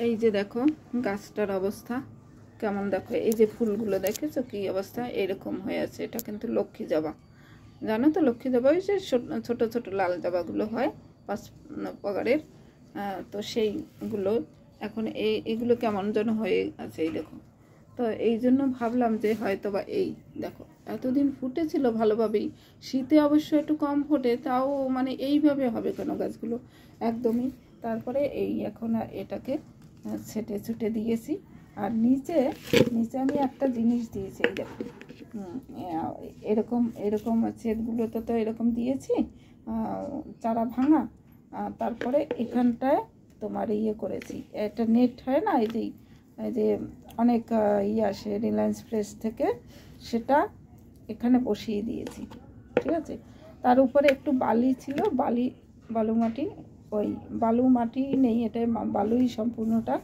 এই যে দেখো গাছটার অবস্থা কেমন, দেখো এই যে ফুলগুলো দেখেছো কি অবস্থা, এরকম হয়ে আছে। এটা কিন্তু লক্ষ্মী জবা, জানো তো লক্ষ্মী জবা ওই যে ছোট ছোট লাল জবাগুলো হয় 5 প্রকারের, তো সেইগুলো এখন এইগুলো কেমন যেন হয়ে আছে এই দেখো। তো এই জন্য ভাবলাম যে হয়তো বা এই দেখো এতদিন ফুটেছিল ভালোভাবেই, শীতে অবশ্য একটু কম ফোটে, তাও মানে এইভাবে হবে কেন গাছগুলো একদমই। তারপরে এই এখন এটাকে ছেটে ছুটে দিয়েছি। আর নিচে নিচে আমি একটা জিনিস দিয়েছি, এই দেখো এরকম এরকম ছেদগুলোতে তো এরকম দিয়েছি চারা ভাঙা। তারপরে এখানটায় তোমার ইয়ে করেছি, একটা নেট হয় না এই যে অনেক ইয়ে আসে রিলায়েন্স ফ্রেশ থেকে, সেটা এখানে বসিয়ে দিয়েছি, ঠিক আছে। তার উপরে একটু বালি ছিল, বালু মাটি, ওই বালু মাটি নেই, এটা বালুই সম্পূর্ণটা,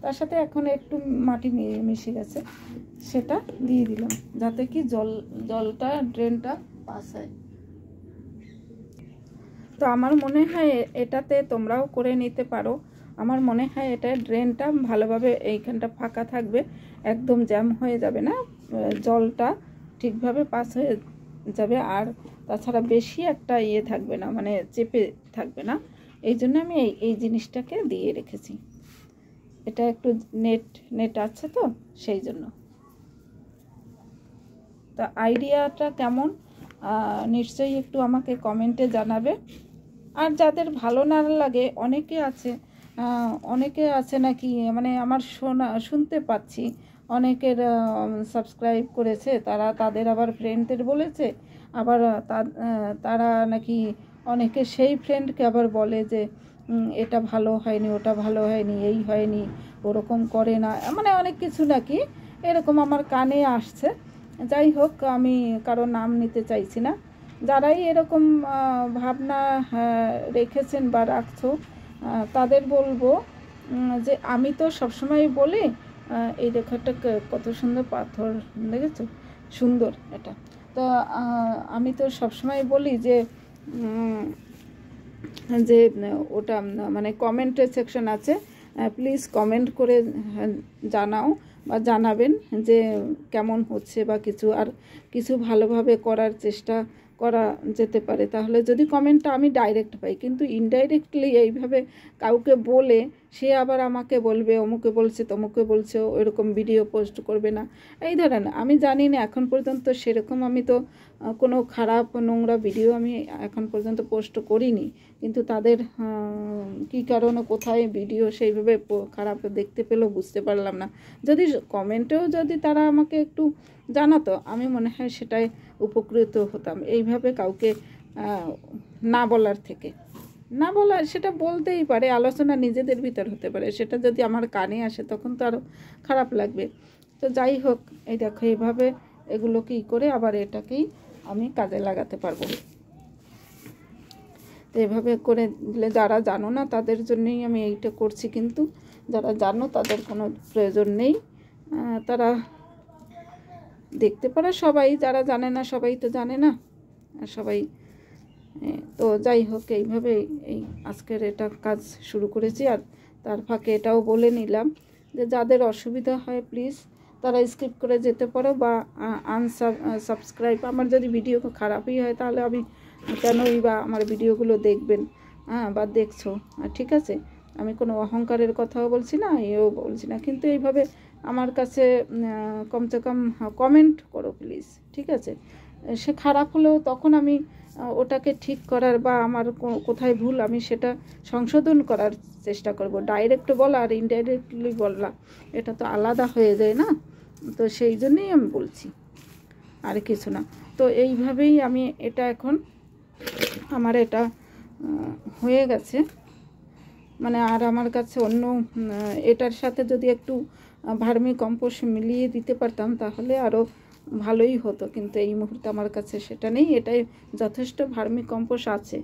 তার সাথে এখন একটু মাটি মিশে গেছে, সেটা দিয়ে দিলাম যাতে কি জলটা ড্রেনটা পাস হয়। তো আমার মনে হয় এটাতে তোমরাও করে নিতে পারো। আমার মনে হয় এটা ড্রেনটা ভালোভাবে এইখানটা ফাঁকা থাকবে, একদম জ্যাম হয়ে যাবে না, জলটা ঠিকভাবে পাস হয়ে যাবে। আর তাছাড়া বেশি একটা ইয়ে থাকবে না, মানে চেপে থাকবে না। এই জন্য আমি এই জিনিসটাকে দিয়ে রেখেছি। এটা একটু নেট আছে তো সেই জন্য। তো আইডিয়াটা কেমন নিশ্চয়ই একটু আমাকে কমেন্টে জানাবে। আর যাদের ভালো না লাগে, অনেকে আছে নাকি, মানে আমার শুনতে পাচ্ছি অনেকের সাবস্ক্রাইব করেছে, তাদের আবার ফ্রেন্ডদের বলেছে, আবার তারা নাকি অনেকে সেই ফ্রেন্ডকে আবার বলে যে এটা ভালো হয়নি, ওটা ভালো হয়নি, এই হয়নি, ওরকম করে না, মানে অনেক কিছু নাকি এরকম আমার কানে আসছে। যাই হোক, আমি কারো নাম নিতে চাইছি না। যারাই এরকম ভাবনা রেখেছেন বা রাখছো, তাদের বলবো যে আমি তো সবসময় বলি, এই রেখাটা কত সুন্দর পাথর দেখেছো, সুন্দর এটা। তো আমি তো সবসময় বলি যে যে ওটা মানে কমেন্টের সেকশন আছে, প্লিজ কমেন্ট করে জানাও বা জানাবেন যে কেমন হচ্ছে বা কিছু, আর কিছু ভালোভাবে করার চেষ্টা করা যেতে পারে। তাহলে যদি কমেন্টটা আমি ডাইরেক্ট পাই, কিন্তু ইনডাইরেক্টলি এইভাবে কাউকে বলে সে আবার আমাকে বলবে অমুকে বলছে তমুকে বলছে, ওইরকম ভিডিও পোস্ট করবে না, এই ধরেন আমি জানি না এখন পর্যন্ত সেরকম আমি তো কোনো খারাপ নোংরা ভিডিও আমি এখন পর্যন্ত পোস্ট করিনি, কিন্তু তাদের কী কারণে কোথায় ভিডিও সেইভাবে খারাপ দেখতে পেলেও বুঝতে পারলাম না। যদি কমেন্টেও যদি তারা আমাকে একটু জানাতো, আমি মনে হয় সেটাই উপকৃত হতাম। এইভাবে কাউকে না বলার থেকে, না বলা সেটা বলতেই পারে, আলোচনা নিজেদের ভিতর হতে পারে, সেটা যদি আমার কানে আসে তখন তো আরও খারাপ লাগবে। তো যাই হোক, এই দেখো এইভাবে এগুলো কী করে আবার এটাকেই আমি কাজে লাগাতে পারবো। তো এভাবে করে দিলে, যারা জানো না তাদের জন্যই আমি এইটা করছি, কিন্তু যারা জানো তাদের কোনো প্রয়োজন নেই, তারা দেখতে পারে। সবাই যারা জানে না, সবাই তো জানে না, সবাই। তো যাই হোক, এইভাবে এই আজকের এটা কাজ শুরু করেছি। আর তার ফাঁকে এটাও বলে নিলাম যে যাদের অসুবিধা হয় প্লিজ তারা স্কিপ করে যেতে পারো বা সাবস্ক্রাইব। আমার যদি ভিডিও খারাপই হয় তাহলে আমি কেনই বা আমার ভিডিওগুলো দেখবেন, বা দেখছো, ঠিক আছে। আমি কোনো অহংকারের কথাও বলছি না, এও বলছি না, কিন্তু এইভাবে আমার কাছে কমসে কম কমেন্ট করো প্লিজ, ঠিক আছে। সে খারাপ হলেও তখন আমি ওটাকে ঠিক করার বা আমার কোথায় ভুল আমি সেটা সংশোধন করার চেষ্টা করব। ডাইরেক্ট বলা আর ইনডাইরেক্টলি বলা এটা তো আলাদা হয়ে যায় না, তো সেই জন্যই আমি বলছি, আর কিছু না। তো এইভাবেই আমি এটা এখন আমার এটা হয়ে গেছে, মানে আর আমার কাছে অন্য এটার সাথে যদি একটু ভার্মি কম্পোস্ট মিলিয়ে দিতে পারতাম তাহলে আরও ভালোই হতো, কিন্তু এই মুহূর্তে আমার কাছে সেটা নেই। এটাই যথেষ্ট ভার্মি কম্পোস্ট আছে।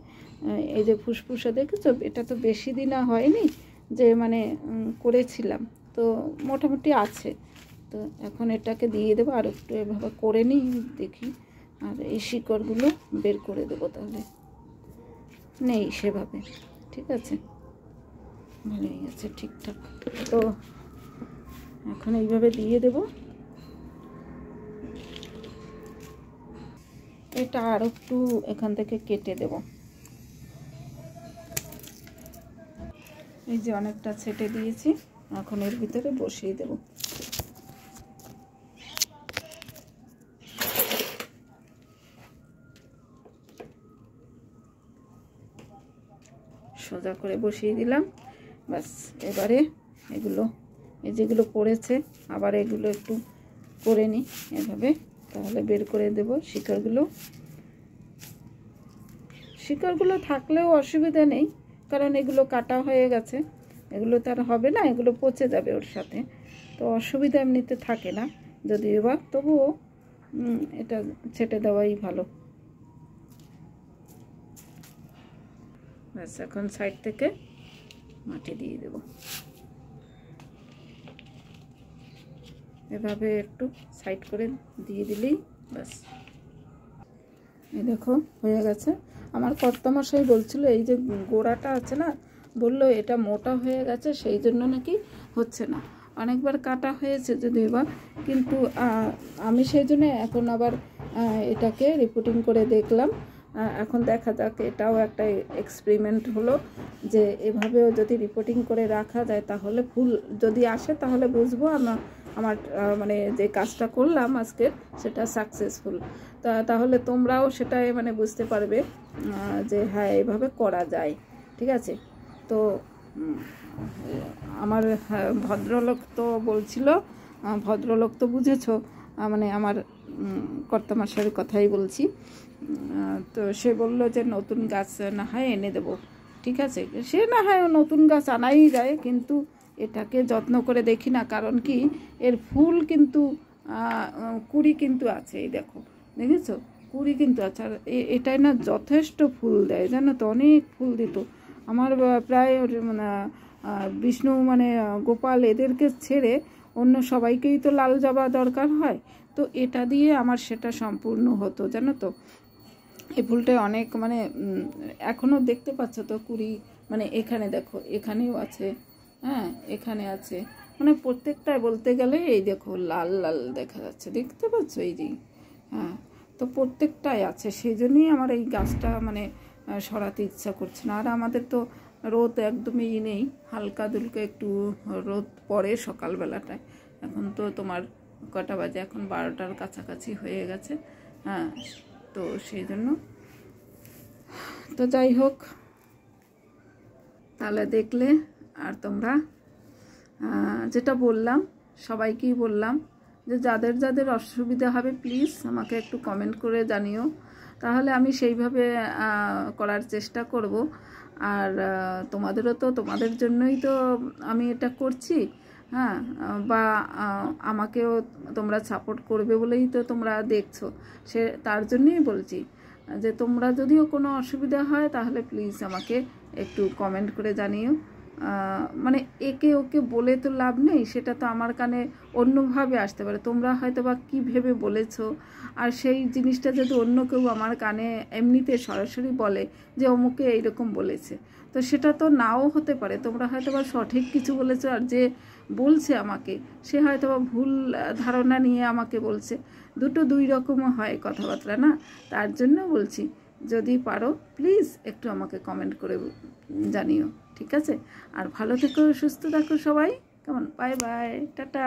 এই যে ফুসফুসে দেখেছো, এটা তো বেশি দিন হয়নি যে মানে করেছিলাম, তো মোটামুটি আছে। তো এখন এটাকে দিয়ে দেবো, আর একটু এভাবে করে নিই দেখি, আর এই শিকড়গুলো বের করে দেবো, তাহলে নেই সেভাবে, ঠিক আছে। ভালোই আছে, ঠিকঠাক। তো এখন এইভাবে দিয়ে দেব। এটা আর একটু এখান থেকে কেটে দেব। এই যে অনেকটা ছেটে দিয়েছি, এখন এর ভিতরে বসিয়ে দেব। সোজা করে বসিয়ে দিলাম। বাস এবারে এগুলো, এই যেগুলো পড়েছে আবার এগুলো একটু করে নিই এভাবে, তাহলে বের করে দেব শিকড়গুলো। শিকড়গুলো থাকলেও অসুবিধা নেই, কারণ এগুলো কাটা হয়ে গেছে, এগুলো তার হবে না, এগুলো পচে যাবে ওর সাথে, তো অসুবিধা এমনিতে থাকে না যদিও বা, তবুও এটা ছেটে দেওয়াই ভালো। ব্যাস এখন সাইড থেকে মাটি দিয়ে দেব, এভাবে একটু সাইড করে দিয়ে দিলেই ব্যাস। এই দেখো হয়ে গেছে। আমার কর্তামশাই বলছিল এই যে গোড়াটা আছে না, বললো এটা মোটা হয়ে গেছে, সেই জন্য নাকি হচ্ছে না। অনেকবার কাটা হয়েছে যদিও বা, কিন্তু আমি সেই জন্য এখন আবার এটাকে রিপোর্টিং করে দেখলাম। এখন দেখা যাক, এটাও একটা এক্সপেরিমেন্ট হলো যে এভাবেও যদি রিপোর্টিং করে রাখা যায় তাহলে ফুল যদি আসে তাহলে বুঝবো আমার মানে যে কাজটা করলাম আজকের সেটা সাকসেসফুল। তাহলে তোমরাও সেটাই মানে বুঝতে পারবে যে হ্যাঁ এভাবে করা যায়। ঠিক আছে, তো আমার ভদ্রলোক তো বলছিল, ভদ্রলোক তো বুঝেছো, মানে আমার কর্তামশাইয়ের কথাই বলছি। তো সে বললো যে নতুন গাছ না হয় এনে দেবো। ঠিক আছে, সে না হয় নতুন গাছ আনাই যায়, কিন্তু এটাকে যত্ন করে দেখি না, কারণ কি এর ফুল কিন্তু কুড়ি কিন্তু আছে, এই দেখো দেখেছো কুড়ি কিন্তু আছে, আর এটাই না যথেষ্ট ফুল দেয় জানো তো, অনেক ফুল দিত আমার প্রায় মানে বিষ্ণু মানে গোপাল এদেরকে ছেড়ে অন্য সবাইকেই তো লাল জবা দরকার হয়, তো এটা দিয়ে আমার সেটা সম্পূর্ণ হতো জানো তো। এই ফুলটা অনেক মানে এখনও দেখতে পাচ্ছ তো কুড়ি, মানে এখানে দেখো এখানেও আছে, হ্যাঁ এখানে আছে, মানে প্রত্যেকটাই বলতে গেলে এই দেখো লাল লাল দেখা যাচ্ছে, দেখতে পাচ্ছ এই যে, হ্যাঁ তো প্রত্যেকটাই আছে, সেই জন্যই আমার এই গাছটা মানে সরাতে ইচ্ছা করছে না। আর আমাদের তো রোদ একদমই নেই, হালকা দুলকা একটু রোদ পড়ে সকালবেলাটায়। এখন তো তোমার কটা বাজে, এখন 12টার কাছাকাছি হয়ে গেছে, হ্যাঁ তো সেই জন্য। তো যাই হোক, তাহলে দেখলে, আর তোমরা যেটা বললাম সবাইকেই বললাম যে যাদের যাদের অসুবিধা হবে প্লিজ আমাকে একটু কমেন্ট করে জানিও, তাহলে আমি সেইভাবে করার চেষ্টা করব। আর তোমাদেরও তো, তোমাদের জন্যই তো আমি এটা করছি, হ্যাঁ বা আমাকেও তোমরা সাপোর্ট করবে বলেই তো তোমরা দেখছো, সে তার জন্যই বলছি যে তোমরা যদিও কোনো অসুবিধা হয় তাহলে প্লিজ আমাকে একটু কমেন্ট করে জানিও। মানে একে ওকে বলে তো লাভ নেই, সেটা তো আমার কানে অন্যভাবে আসতে পারে, তোমরা হয়তো বা কী ভেবে বলেছো, আর সেই জিনিসটা যদি অন্য কেউ আমার কানে এমনিতে সরাসরি বলে যে অমুকে এইরকম বলেছে, তো সেটা তো নাও হতে পারে, তোমরা হয়তো বা সঠিক কিছু বলেছো, আর যে বলছে আমাকে সে হয়তো বা ভুল ধারণা নিয়ে আমাকে বলছে, দুটো দুই রকমও হয় কথাবার্তা না। তার জন্য বলছি যদি পারো প্লিজ একটু আমাকে কমেন্ট করে জানিও, ঠিক আছে। আর ভালো থেকো, সুস্থ থাকো সবাই, কেমন, বাই বাই, টাটা।